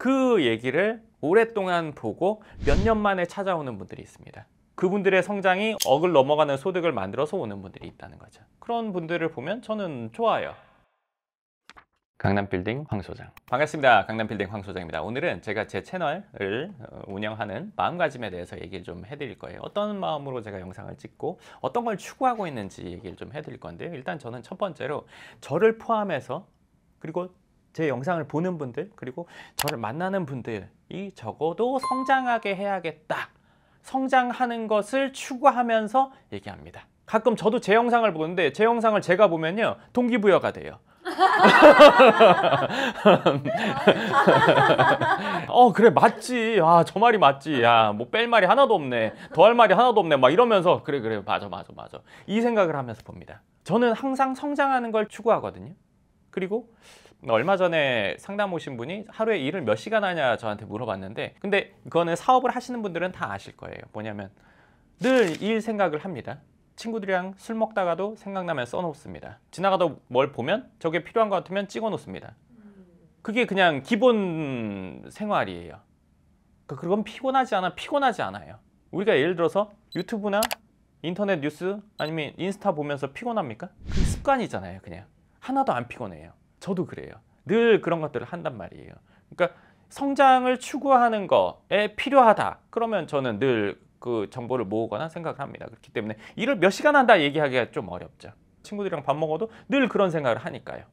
그 얘기를 오랫동안 보고 몇 년 만에 찾아오는 분들이 있습니다. 그분들의 성장이 억을 넘어가는 소득을 만들어서 오는 분들이 있다는 거죠. 그런 분들을 보면 저는 좋아요. 강남빌딩 황 소장. 반갑습니다. 강남빌딩 황 소장입니다. 오늘은 제가 제 채널을 운영하는 마음가짐에 대해서 얘기를 좀 해드릴 거예요. 어떤 마음으로 제가 영상을 찍고 어떤 걸 추구하고 있는지 얘기를 좀 해드릴 건데요. 일단 저는 첫 번째로 저를 포함해서 그리고 제 영상을 보는 분들 그리고 저를 만나는 분들이 적어도 성장하게 해야겠다. 성장하는 것을 추구하면서 얘기합니다. 가끔 저도 제 영상을 보는데 제 영상을 제가 보면요 동기부여가 돼요. 그래 맞지. 저 말이 맞지. 뭐 뺄 말이 하나도 없네. 더할 말이 하나도 없네. 막 이러면서 그래 맞아 이 생각을 하면서 봅니다. 저는 항상 성장하는 걸 추구하거든요. 그리고 얼마 전에 상담 오신 분이 하루에 일을 몇 시간 하냐 저한테 물어봤는데, 근데 그거는 사업을 하시는 분들은 다 아실 거예요. 뭐냐면 늘 일 생각을 합니다. 친구들이랑 술 먹다가도 생각나면 써놓습니다. 지나가다 뭘 보면 저게 필요한 것 같으면 찍어 놓습니다. 그게 그냥 기본 생활이에요. 그건 피곤하지 않아요. 우리가 예를 들어서 유튜브나 인터넷 뉴스 아니면 인스타 보면서 피곤합니까? 그게 습관이잖아요. 그냥 하나도 안 피곤해요. 저도 그래요. 늘 그런 것들을 한단 말이에요. 그러니까 성장을 추구하는 거에 필요하다. 그러면 저는 늘 그 정보를 모으거나 생각을 합니다. 그렇기 때문에 일을 몇 시간 한다 얘기하기가 좀 어렵죠. 친구들이랑 밥 먹어도 늘 그런 생각을 하니까요.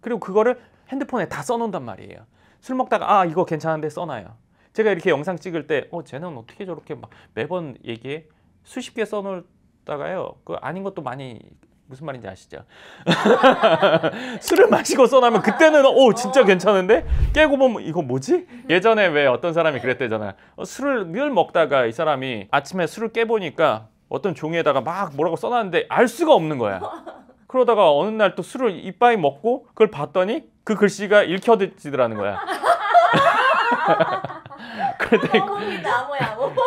그리고 그거를 핸드폰에 다 써놓는단 말이에요. 술 먹다가 이거 괜찮은데 써놔요. 제가 이렇게 영상 찍을 때 쟤는 어떻게 저렇게 막 매번 얘기해? 수십 개 써놓다가요. 그 아닌 것도 많이 무슨 말인지 아시죠? 술을 마시고 써나면 그때는 진짜 괜찮은데 깨고 보면 이거 뭐지? 예전에 왜 어떤 사람이 그랬대잖아. 술을 늘 먹다가 이 사람이 아침에 술을 깨보니까 어떤 종이에다가 막 뭐라고 써놨는데 알 수가 없는 거야. 그러다가 어느 날 또 술을 이빠이 먹고 그걸 봤더니 그 글씨가 읽혀지더라는 거야. 그랬더니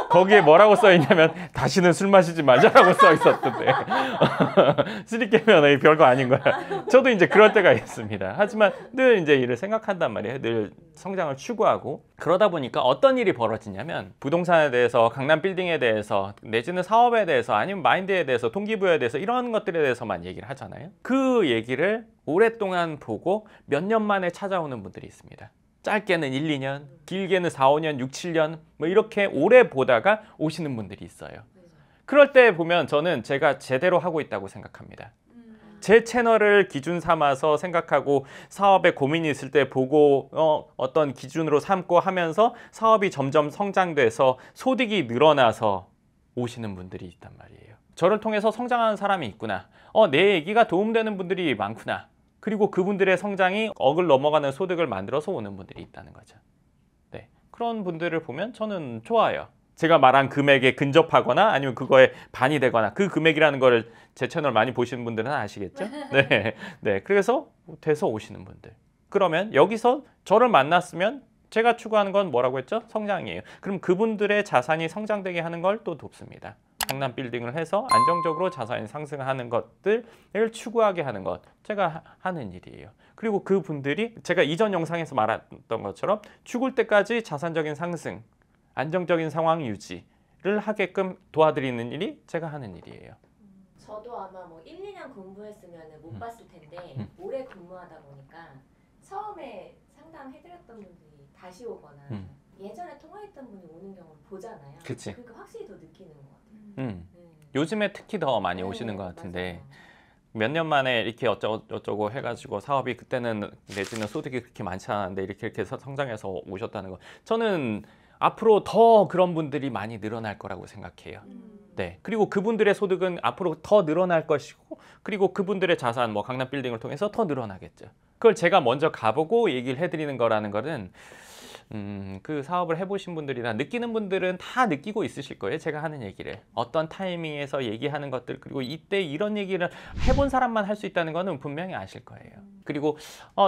거기에 뭐라고 써있냐면 다시는 술 마시지 말자라고 써있었던데. 술이 깨면 별거 아닌 거야. 저도 이제 그럴 때가 있습니다. 하지만 늘 이제 일을 생각한단 말이에요. 늘 성장을 추구하고. 그러다 보니까 어떤 일이 벌어지냐면 부동산에 대해서, 강남 빌딩에 대해서, 내지는 사업에 대해서, 아니면 마인드에 대해서, 동기부여에 대해서 이런 것들에 대해서만 얘기를 하잖아요. 그 얘기를 오랫동안 보고 몇 년 만에 찾아오는 분들이 있습니다. 짧게는 1, 2년, 길게는 4, 5년, 6, 7년 뭐 이렇게 오래 보다가 오시는 분들이 있어요. 그럴 때 보면 저는 제가 제대로 하고 있다고 생각합니다. 제 채널을 기준 삼아서 생각하고 사업에 고민이 있을 때 보고 어떤 기준으로 삼고 하면서 사업이 점점 성장돼서 소득이 늘어나서 오시는 분들이 있단 말이에요. 저를 통해서 성장하는 사람이 있구나. 내 얘기가 도움되는 분들이 많구나. 그리고 그분들의 성장이 억을 넘어가는 소득을 만들어서 오는 분들이 있다는 거죠. 네, 그런 분들을 보면 저는 좋아요. 제가 말한 금액에 근접하거나 아니면 그거에 반이 되거나, 그 금액이라는 거를 제 채널 많이 보시는 분들은 아시겠죠? 네, 그래서 돼서 오시는 분들. 그러면 여기서 저를 만났으면 제가 추구하는 건 뭐라고 했죠? 성장이에요. 그럼 그분들의 자산이 성장되게 하는 걸 또 돕습니다. 강남 빌딩을 해서 안정적으로 자산이 상승하는 것들을 추구하게 하는 것, 제가 하는 일이에요. 그리고 그분들이 제가 이전 영상에서 말했던 것처럼 죽을 때까지 자산적인 상승, 안정적인 상황 유지를 하게끔 도와드리는 일이 제가 하는 일이에요. 저도 아마 1, 2년 공부했으면 못 봤을 텐데 오래 근무하다 보니까 처음에 상담해드렸던 분들이 다시 오거나 예전에 통화했던 분이 오는 경우를 보잖아요. 그치. 그러니까 확실히 더 느끼는 것 같아요. 요즘에 특히 더 많이 오시는 것 같은데, 맞아요. 몇 년 만에 이렇게 어쩌고 해가지고 사업이 그때는 내지는 소득이 그렇게 많지 않았는데 이렇게 성장해서 오셨다는 거, 저는 앞으로 더 그런 분들이 많이 늘어날 거라고 생각해요. 네, 그리고 그분들의 소득은 앞으로 더 늘어날 것이고, 그리고 그분들의 자산, 강남 빌딩을 통해서 더 늘어나겠죠. 그걸 제가 먼저 가보고 얘기를 해드리는 거라는 거는 그 사업을 해보신 분들이나 느끼는 분들은 다 느끼고 있으실 거예요. 제가 하는 얘기를 어떤 타이밍에서 얘기하는 것들, 그리고 이때 이런 얘기를 해본 사람만 할 수 있다는 거는 분명히 아실 거예요. 그리고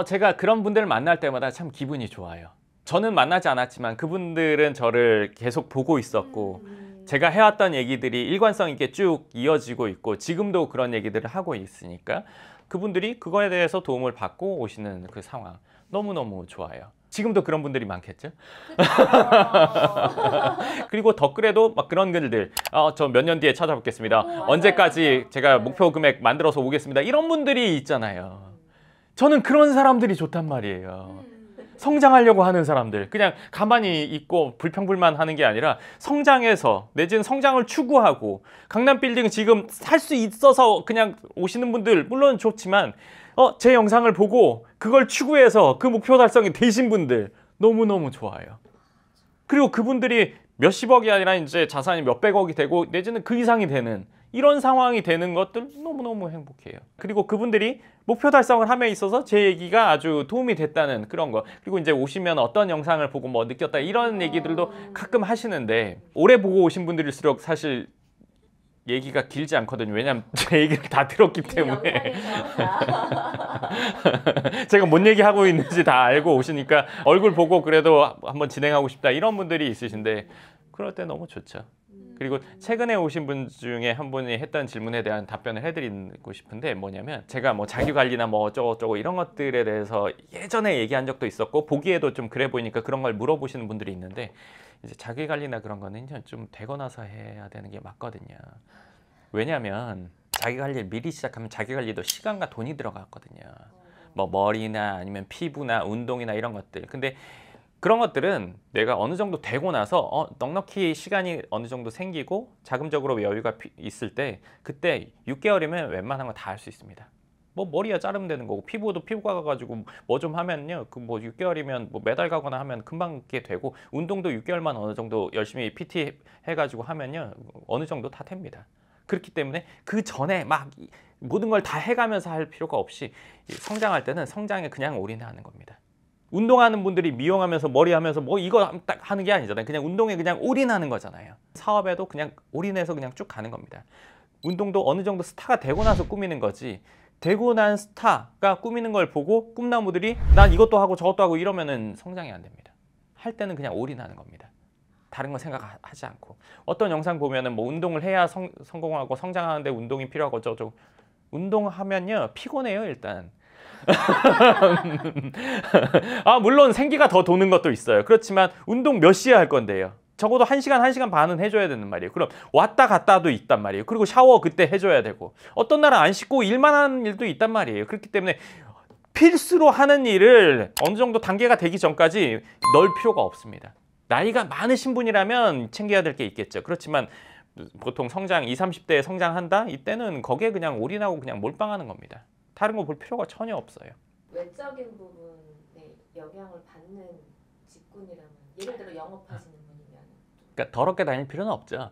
제가 그런 분들을 만날 때마다 참 기분이 좋아요. 저는 만나지 않았지만 그분들은 저를 계속 보고 있었고 제가 해왔던 얘기들이 일관성 있게 쭉 이어지고 있고 지금도 그런 얘기들을 하고 있으니까 그분들이 그거에 대해서 도움을 받고 오시는 그 상황 너무너무 좋아요. 지금도 그런 분들이 많겠죠. 그쵸. 그리고 댓글에도 막 그런 글들, 저 몇 년 뒤에 찾아뵙겠습니다. 맞아요, 언제까지 맞아요. 제가 네. 목표 금액 만들어서 오겠습니다. 이런 분들이 있잖아요. 저는 그런 사람들이 좋단 말이에요. 성장하려고 하는 사람들, 그냥 가만히 있고 불평불만 하는 게 아니라 성장해서 내지는 성장을 추구하고, 강남빌딩 지금 살 수 있어서 그냥 오시는 분들 물론 좋지만 제 영상을 보고 그걸 추구해서 그 목표 달성이 되신 분들 너무너무 좋아요. 그리고 그분들이 몇십억이 아니라 이제 자산이 몇백억이 되고 내지는 그 이상이 되는 이런 상황이 되는 것들 너무너무 행복해요. 그리고 그분들이 목표 달성을 함에 있어서 제 얘기가 아주 도움이 됐다는 그런 거. 그리고 이제 오시면 어떤 영상을 보고 뭐 느꼈다 이런 얘기들도 가끔 하시는데, 오래 보고 오신 분들일수록 사실 얘기가 길지 않거든요. 왜냐하면 제 얘기를 다 들었기 때문에 제가 뭔 얘기하고 있는지 다 알고 오시니까 얼굴 보고 그래도 한번 진행하고 싶다 이런 분들이 있으신데, 그럴 때 너무 좋죠. 그리고 최근에 오신 분 중에 한 분이 했던 질문에 대한 답변을 해드리고 싶은데, 뭐냐면 제가 뭐 자기관리나 뭐 어쩌고저쩌고 이런 것들에 대해서 예전에 얘기한 적도 있었고 보기에도 좀 그래 보이니까 그런 걸 물어보시는 분들이 있는데, 이제 자기관리나 그런 거는 좀 되고 나서 해야 되는 게 맞거든요. 왜냐하면 자기관리를 미리 시작하면 자기관리도 시간과 돈이 들어갔거든요. 뭐 머리나 아니면 피부나 운동이나 이런 것들. 근데 그런 것들은 내가 어느 정도 되고 나서 넉넉히 시간이 어느 정도 생기고 자금적으로 여유가 있을 때, 그때 6개월이면 웬만한 거 다 할 수 있습니다. 뭐 머리야 자르면 되는 거고, 피부도 피부과 가가지고 뭐 좀 하면요, 그 뭐 6개월이면 뭐 매달 가거나 하면 금방 게 되고, 운동도 6개월만 어느 정도 열심히 PT 해가지고 하면요 어느 정도 다 됩니다. 그렇기 때문에 그 전에 막 모든 걸 다 해가면서 할 필요가 없이, 성장할 때는 성장에 그냥 올인하는 겁니다. 운동하는 분들이 미용하면서 머리하면서 뭐 이거 딱 하는 게 아니잖아요. 그냥 운동에 그냥 올인하는 거잖아요. 사업에도 그냥 올인해서 그냥 쭉 가는 겁니다. 운동도 어느 정도 스타가 되고 나서 꾸미는 거지, 되고 난 스타가 꾸미는 걸 보고 꿈나무들이 난 이것도 하고 저것도 하고 이러면은 성장이 안 됩니다. 할 때는 그냥 올인하는 겁니다. 다른 거 생각하지 않고. 어떤 영상 보면은 뭐 운동을 해야 성공하고 성장하는데 운동이 필요하고 어쩌고. 운동하면요 피곤해요 일단. 물론 생기가 더 도는 것도 있어요. 그렇지만 운동 몇 시에 할 건데요? 적어도 1시간, 1시간 반은 해줘야 되는 말이에요. 그럼 왔다 갔다도 있단 말이에요. 그리고 샤워 그때 해줘야 되고, 어떤 날은 안 씻고 일만 하는 일도 있단 말이에요. 그렇기 때문에 필수로 하는 일을 어느 정도 단계가 되기 전까지 넣을 필요가 없습니다. 나이가 많으신 분이라면 챙겨야 될 게 있겠죠. 그렇지만 보통 성장 20, 30대에 성장한다? 이때는 거기에 그냥 올인하고 그냥 몰빵하는 겁니다. 다른 거 볼 필요가 전혀 없어요. 외적인 부분에 영향을 받는 직군이라면, 예를 들어 영업하시는 분이면, 그러니까 더럽게 다닐 필요는 없죠.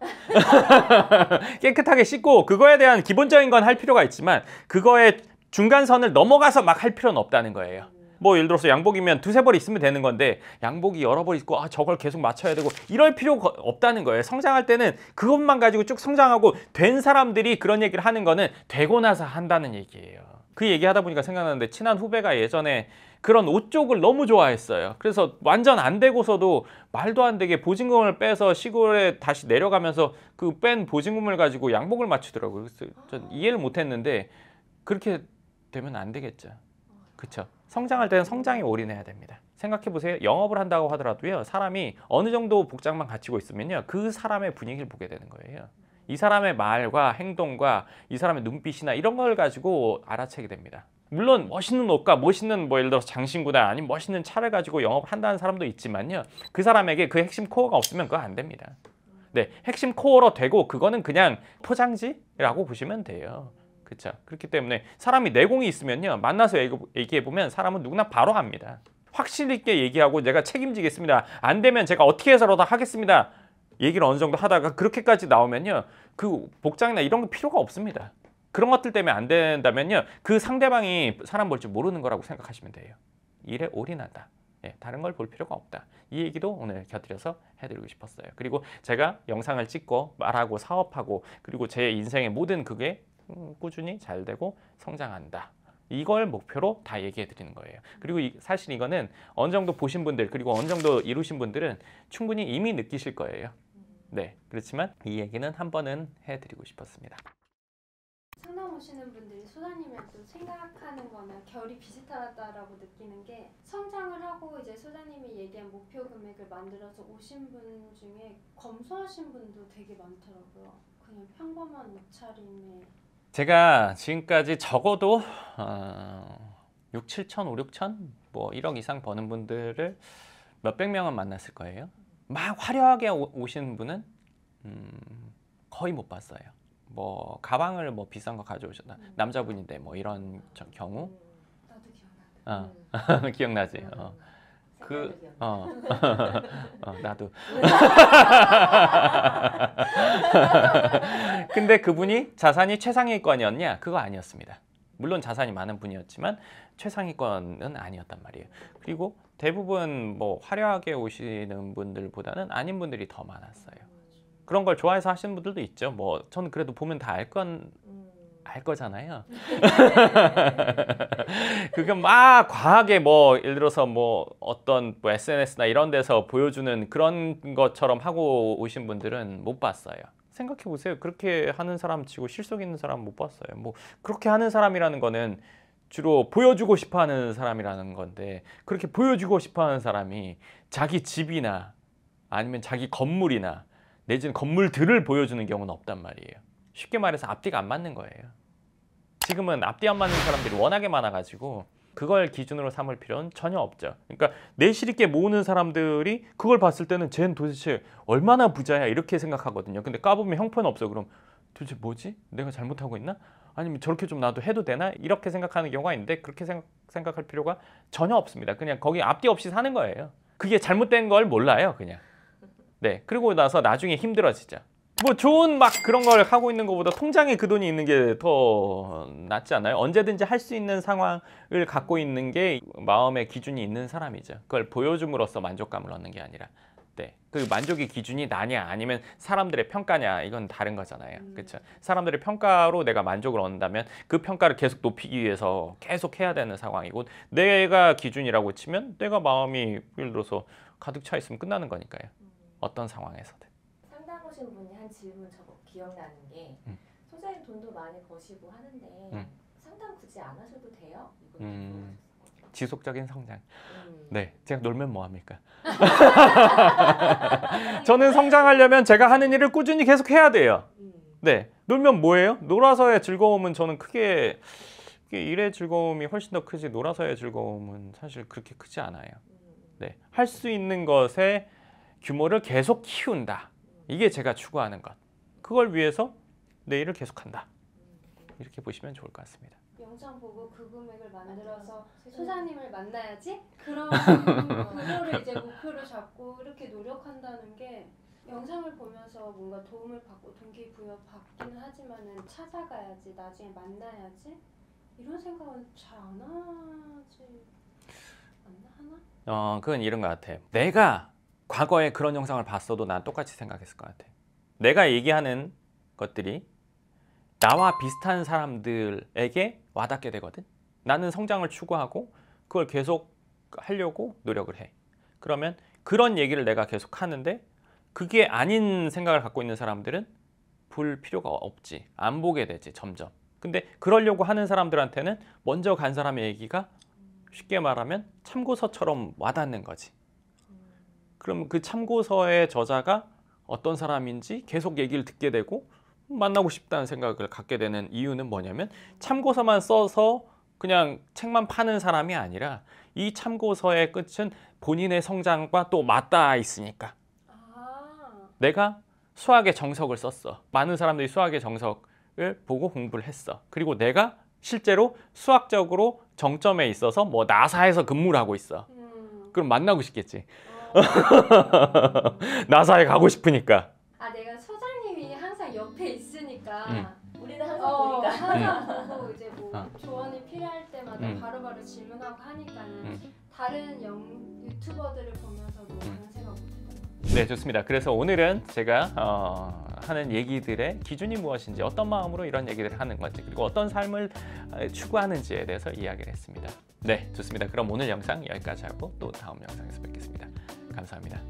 깨끗하게 씻고 그거에 대한 기본적인 건 할 필요가 있지만, 그거의 중간선을 넘어가서 막 할 필요는 없다는 거예요. 뭐 예를 들어서 양복이면 두세 벌 있으면 되는 건데, 양복이 여러 벌 있고 저걸 계속 맞춰야 되고 이럴 필요가 없다는 거예요. 성장할 때는 그것만 가지고 쭉 성장하고, 된 사람들이 그런 얘기를 하는 거는 되고 나서 한다는 얘기예요. 그 얘기하다 보니까 생각나는데, 친한 후배가 예전에 그런 옷 쪽을 너무 좋아했어요. 그래서 완전 안 되고서도 말도 안 되게 보증금을 빼서 시골에 다시 내려가면서 그 뺀 보증금을 가지고 양복을 맞추더라고요. 그래서 전 이해를 못했는데, 그렇게 되면 안 되겠죠. 그렇죠. 성장할 때는 성장에 올인해야 됩니다. 생각해보세요. 영업을 한다고 하더라도요, 사람이 어느 정도 복장만 갖추고 있으면요, 그 사람의 분위기를 보게 되는 거예요. 이 사람의 말과 행동과 이 사람의 눈빛이나 이런 걸 가지고 알아채게 됩니다. 물론 멋있는 옷과 멋있는 뭐 예를 들어서 장신구나 아니면 멋있는 차를 가지고 영업을 한다는 사람도 있지만요, 그 사람에게 그 핵심 코어가 없으면 그거 안 됩니다. 네, 핵심 코어로 되고 그거는 그냥 포장지라고 보시면 돼요. 그렇죠. 그렇기 때문에 사람이 내공이 있으면요, 만나서 얘기해보면 사람은 누구나 바로 합니다. 확실 있게 얘기하고 내가 책임지겠습니다. 안 되면 제가 어떻게 해서라도 하겠습니다. 얘기를 어느 정도 하다가 그렇게까지 나오면요, 그 복장이나 이런 거 필요가 없습니다. 그런 것들 때문에 안 된다면요, 그 상대방이 사람 볼 줄 모르는 거라고 생각하시면 돼요. 일에 올인한다. 다른 걸 볼 필요가 없다. 이 얘기도 오늘 곁들여서 해드리고 싶었어요. 그리고 제가 영상을 찍고 말하고 사업하고 그리고 제 인생의 모든 그게 꾸준히 잘 되고 성장한다. 이걸 목표로 다 얘기해 드리는 거예요. 그리고 사실 이거는 어느 정도 보신 분들 그리고 어느 정도 이루신 분들은 충분히 이미 느끼실 거예요. 네, 그렇지만 이 얘기는 한 번은 해드리고 싶었습니다. 상담 오시는 분들이 소장님이랑 또 생각하는 거나 결이 비슷하다라고 느끼는 게 성장을 하고 이제 소장님이 얘기한 목표 금액을 만들어서 오신 분 중에 검소하신 분도 되게 많더라고요. 그냥 평범한 옷차림에. 제가 지금까지 적어도 6, 7천, 5, 6천 뭐 1억 이상 버는 분들을 몇백 명은 만났을 거예요. 막 화려하게 오시는 분은 거의 못 봤어요. 뭐 가방을 뭐 비싼 거 가져오셨다. 남자분인데 뭐 이런 경우. 나도 기억나. 기억나지. 나도. 근데 그분이 자산이 최상위권이었냐? 그거 아니었습니다. 물론 자산이 많은 분이었지만 최상위권은 아니었단 말이에요. 그리고 대부분 뭐 화려하게 오시는 분들보다는 아닌 분들이 더 많았어요. 그런 걸 좋아해서 하시는 분들도 있죠. 뭐 저는 그래도 보면 다 알 거잖아요. 그게 막 과하게 뭐 예를 들어서 뭐 어떤 뭐 SNS나 이런 데서 보여주는 그런 것처럼 하고 오신 분들은 못 봤어요. 생각해 보세요. 그렇게 하는 사람 치고 실속 있는 사람 못 봤어요. 뭐 그렇게 하는 사람이라는 거는 주로 보여주고 싶어 하는 사람이라는 건데, 그렇게 보여주고 싶어 하는 사람이 자기 집이나 아니면 자기 건물이나 내지는 건물들을 보여주는 경우는 없단 말이에요. 쉽게 말해서 앞뒤가 안 맞는 거예요. 지금은 앞뒤 안 맞는 사람들이 워낙에 많아가지고 그걸 기준으로 삼을 필요는 전혀 없죠. 그러니까 내실 있게 모으는 사람들이 그걸 봤을 때는 쟤는 도대체 얼마나 부자야 이렇게 생각하거든요. 근데 까보면 형편없어. 그럼 도대체 뭐지? 내가 잘못하고 있나? 아니면 저렇게 좀 나도 해도 되나? 이렇게 생각하는 경우가 있는데 그렇게 생각할 필요가 전혀 없습니다. 그냥 거기 앞뒤 없이 사는 거예요. 그게 잘못된 걸 몰라요, 그냥. 네, 그리고 나서 나중에 힘들어지죠. 뭐 좋은 막 그런 걸 하고 있는 것보다 통장에 그 돈이 있는 게 더 낫지 않나요? 언제든지 할 수 있는 상황을 갖고 있는 게 마음의 기준이 있는 사람이죠. 그걸 보여줌으로써 만족감을 얻는 게 아니라. 네, 그 만족의 기준이 나냐 아니면 사람들의 평가냐, 이건 다른 거잖아요. 그렇죠? 사람들의 평가로 내가 만족을 얻는다면 그 평가를 계속 높이기 위해서 계속 해야 되는 상황이고, 내가 기준이라고 치면 내가 마음이 예를 들어서 가득 차 있으면 끝나는 거니까요. 어떤 상황에서든. 상담 오신 분이 한 질문 저거 기억나는 게 소장님 돈도 많이 버시고 하는데 상담 굳이 안 하셔도 돼요? 이분 지속적인 성장. 네, 제가 놀면 뭐합니까? 저는 성장하려면 제가 하는 일을 꾸준히 계속 해야 돼요. 네, 놀면 뭐예요? 놀아서의 즐거움은 저는 크게 일의 즐거움이 훨씬 더 크지 놀아서의 즐거움은 사실 그렇게 크지 않아요. 네, 할 수 있는 것의 규모를 계속 키운다. 이게 제가 추구하는 것. 그걸 위해서 내 일을 계속한다. 이렇게 보시면 좋을 것 같습니다. 영상 보고 그 금액을 만들어서 소장님을 만나야지? 그런 그거를 이제 목표로 잡고 이렇게 노력한다는 게 영상을 보면서 뭔가 도움을 받고 동기부여 받기는 하지만은 찾아가야지, 나중에 만나야지 이런 생각은 잘 안 하지 않나? 그건 이런 것 같아요. 내가 과거에 그런 영상을 봤어도 난 똑같이 생각했을 것 같아. 내가 얘기하는 것들이 나와 비슷한 사람들에게 와닿게 되거든. 나는 성장을 추구하고 그걸 계속 하려고 노력을 해. 그러면 그런 얘기를 내가 계속 하는데 그게 아닌 생각을 갖고 있는 사람들은 볼 필요가 없지. 안 보게 되지, 점점. 근데 그러려고 하는 사람들한테는 먼저 간 사람의 얘기가 쉽게 말하면 참고서처럼 와닿는 거지. 그럼 그 참고서의 저자가 어떤 사람인지 계속 얘기를 듣게 되고 만나고 싶다는 생각을 갖게 되는 이유는 뭐냐면, 참고서만 써서 그냥 책만 파는 사람이 아니라 이 참고서의 끝은 본인의 성장과 또 맞닿아 있으니까. 내가 수학의 정석을 썼어. 많은 사람들이 수학의 정석을 보고 공부를 했어. 그리고 내가 실제로 수학적으로 정점에 있어서 뭐 나사에서 근무를 하고 있어. 그럼 만나고 싶겠지. 나사에 가고 싶으니까. 내가 소장님이 항상 옆에 있으니까 우리는 항상 보니까 항상 보고 이제 뭐 조언이 필요할 때마다 바로바로 질문하고 하니까는 다른 유튜버들을 보면서도 그런 생각 못했어요. 네, 좋습니다. 그래서 오늘은 제가 하는 얘기들의 기준이 무엇인지, 어떤 마음으로 이런 얘기들을 하는 건지, 그리고 어떤 삶을 추구하는지에 대해서 이야기를 했습니다. 네, 좋습니다. 그럼 오늘 영상 여기까지 하고 또 다음 영상에서 뵙겠습니다. 감사합니다.